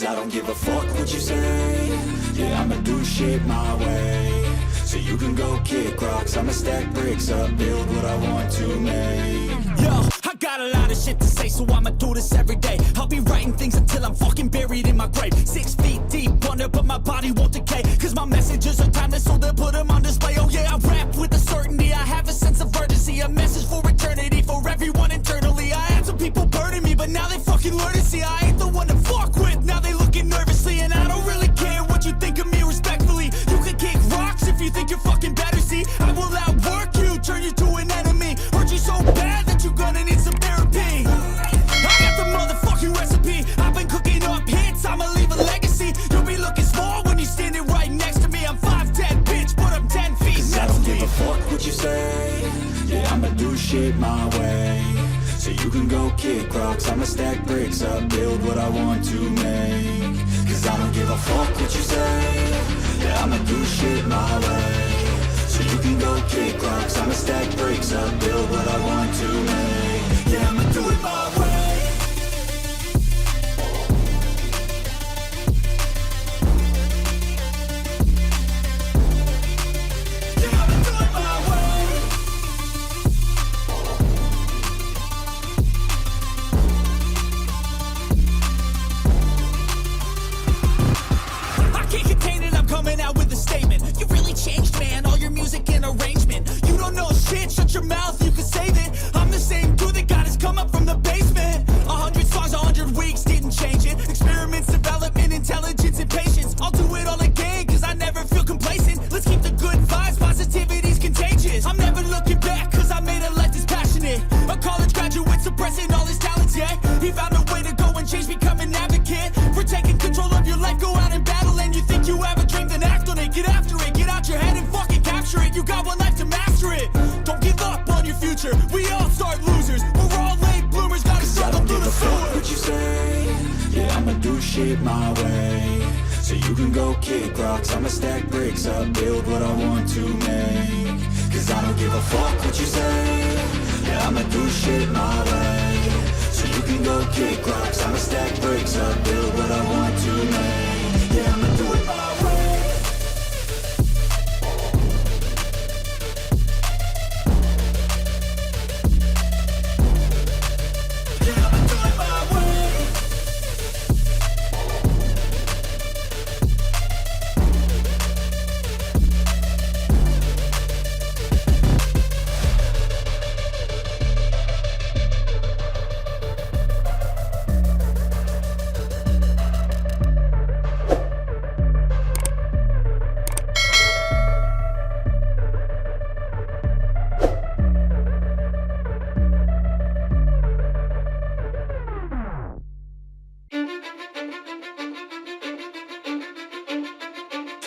I don't give a fuck what you say. Yeah, I'ma do shit my way. So you can go kick rocks, I'ma stack bricks up, build what I want to make. Yo, I got a lot of shit to say, so I'ma do this every day. I'll be writing things until I'm fucking buried in my grave. 6 feet deep under, but my body won't decay. Cause my messages are timeless, so they'll put them on display. Oh yeah, I rap with a certainty, I have a sense of urgency. A message for eternity, for everyone internally. I had some people burning me, but now they fucking learn to see I ain't the one to fuck with. Now they looking nervously, and I don't really care what you think of me respectfully. You can kick rocks if you think you're fucking better, see. I will outwork you, turn you to an enemy. Hurt you so bad that you're gonna need some therapy. I got the motherfucking recipe. I've been cooking up hits, I'ma leave a legacy. You'll be looking small when you're standing right next to me. I'm 5'10", bitch, but I'm 10 feet. Cause I don't give a fuck what you say. Yeah, I'ma do shit my way. So you can go kick rocks, I'ma stack bricks up, build what I want to make. Cause I don't give a fuck what you say. Yeah, I'ma do shit my way. So you can go kick rocks, I'ma stack bricks up, build what I want to make. Yeah, I'ma do it my way. Yeah, I'ma do it my way. I can't contain it, I'm coming out with a statement. You really changed, man, all your music and arrangement. You don't know shit, shut your mouth, you can save it. I'm the same dude that got his come up from the basement. 100 songs, 100 weeks, didn't change it. Experiments, development, intelligence, and patience. I'll do it all again, cause I never feel complacent. Let's keep the good vibes, positivity's contagious. I'm never looking back, cause I made a life that's passionate. A college graduate suppressing all his talents, yeah. He found a way to go and change, become an advocate. For taking control of your life, go out and battle. And you think you have a dream, then act on it. Get after it, get out your head and fucking capture it. You got one life to master it. Don't give up on your future, we all start losers. We're all late bloomers, gotta struggle through the sewer. What you say? Yeah, I'ma do shit my way. So you can go kick rocks, I'ma stack bricks up, build what I want to make. Cause I don't give a fuck what you say. Yeah, I'ma do shit my way. So you can go kick rocks, I'ma stack bricks up, build what I want to make. Yeah, I'ma do it my way. Yeah, I'ma do it my way.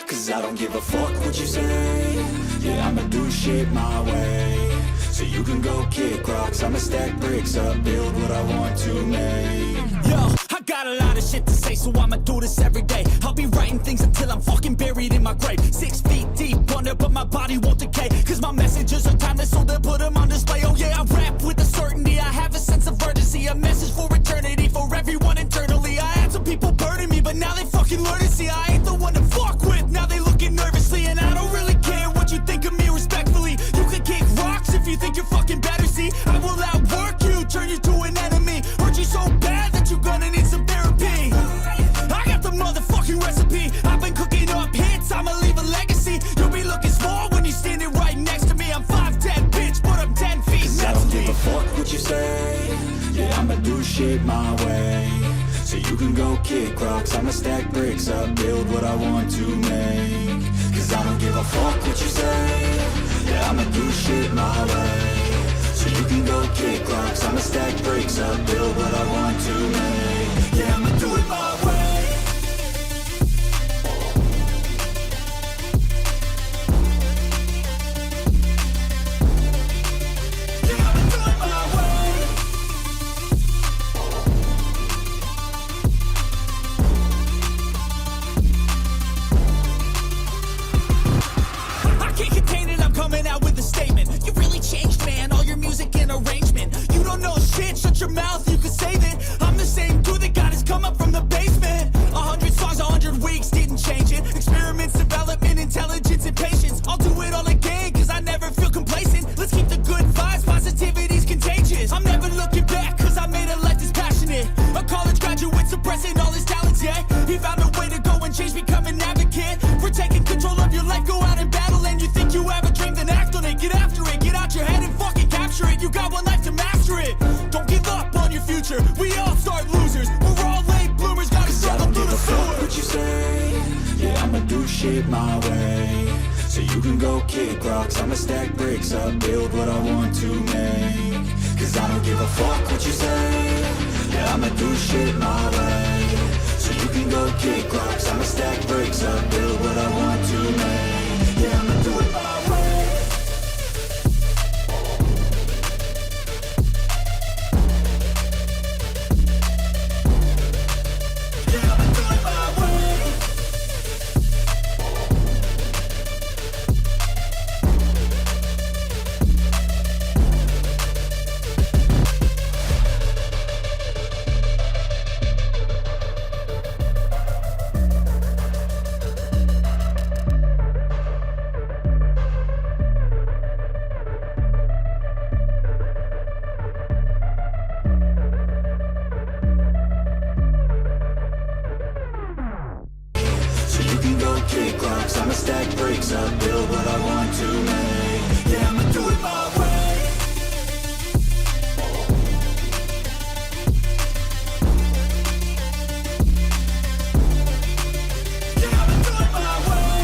Cause I don't give a fuck what you say. Yeah, I'ma do shit my way. So you can go kick rocks, I'ma stack bricks up, build what I want to make. Yo, I got a lot of shit to say, so I'ma do this every day. I'll be writing things until I'm fucking buried in my grave. 6 feet deep under, but my body won't decay. Cause my messages are timeless, so they'll put them on display. Oh yeah, I rap with a certainty, I have a sense of urgency. A message for eternity, for everyone internally. I had some people burning me, but now they fucking learn to see I ain't the one to fuck with. Now they looking nervously, and I don't really care what you think of me respectfully. You can kick rocks if you think you're fucking better, see. I will outwork you, turn you to an enemy. Hurt you so bad that you're gonna need some therapy. I got the motherfucking recipe. I've been cooking up hits, I'ma leave a legacy. You'll be looking small when you're standing right next to me. I'm 5'10", bitch, but I'm 10 feet. Cause I don't give a fuck what you say. Yeah, I'ma do shit my way. So you can go kick rocks, I'ma stack bricks up, build what I want to make. Cause I don't give a fuck what you say. Yeah, I'ma do shit my way. So you can go kick rocks, I'ma stack bricks up, build what I want to make. Yeah, I'ma do it my way. Yeah, I'ma do it my way. I can't contain it, I'm coming out with a statement. You really changed, man, all your music and arrangement. You don't know shit, shut your mouth, you can save it. I'm shit my way. So you can go kick rocks, I'ma stack bricks up, build what I want to make. Cause I don't give a fuck what you say, yeah, I'ma do shit my way. So you can go kick rocks, I'ma stack bricks up, build what I want to make. Yeah, I'ma do it my way. Yeah, I'ma do it my way. So you can go kick rocks, I'ma stack bricks up, build what I want to make. Yeah, I'ma do it my way. Yeah, I'ma do it my way.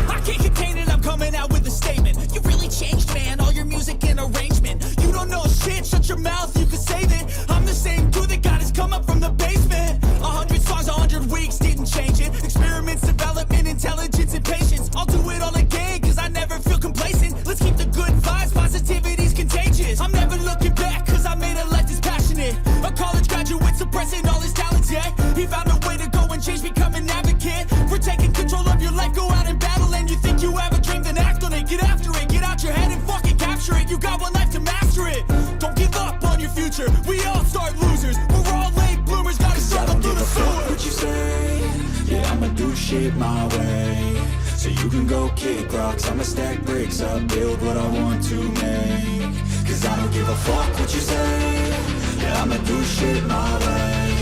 I can't contain it, I'm coming out with a statement. You really changed, man, all your music and arrangement. You don't know shit, shut your mouth, you can save it. I'm the same dude that got his come up from the basement. 100 songs, 100 weeks, didn't change it. Experiments, development, intelligence, and patience. I'll do it all again, cause I never feel complacent. Let's keep the good vibes, positivity's contagious. I'm never looking back, cause I made a life that's passionate. A college graduate suppressing all his talents, yeah. He found a way to go and change, become an advocate. For taking control of your life, go out and battle. And you think you have a dream, then act on it. Get after it, get out your head and fucking capture it. You got one life to master it. Don't give up on your future, we all start losers. We're all late bloomers, gotta I struggle don't through give the a fuck sewer. what you say, yeah, I'ma do shit my way. So you can go kick rocks, I'ma stack bricks up, build what I want to make. Cause I don't give a fuck what you say, yeah, I'ma do shit my way.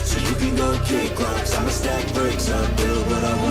So you can go kick rocks, I'ma stack bricks up, build what I want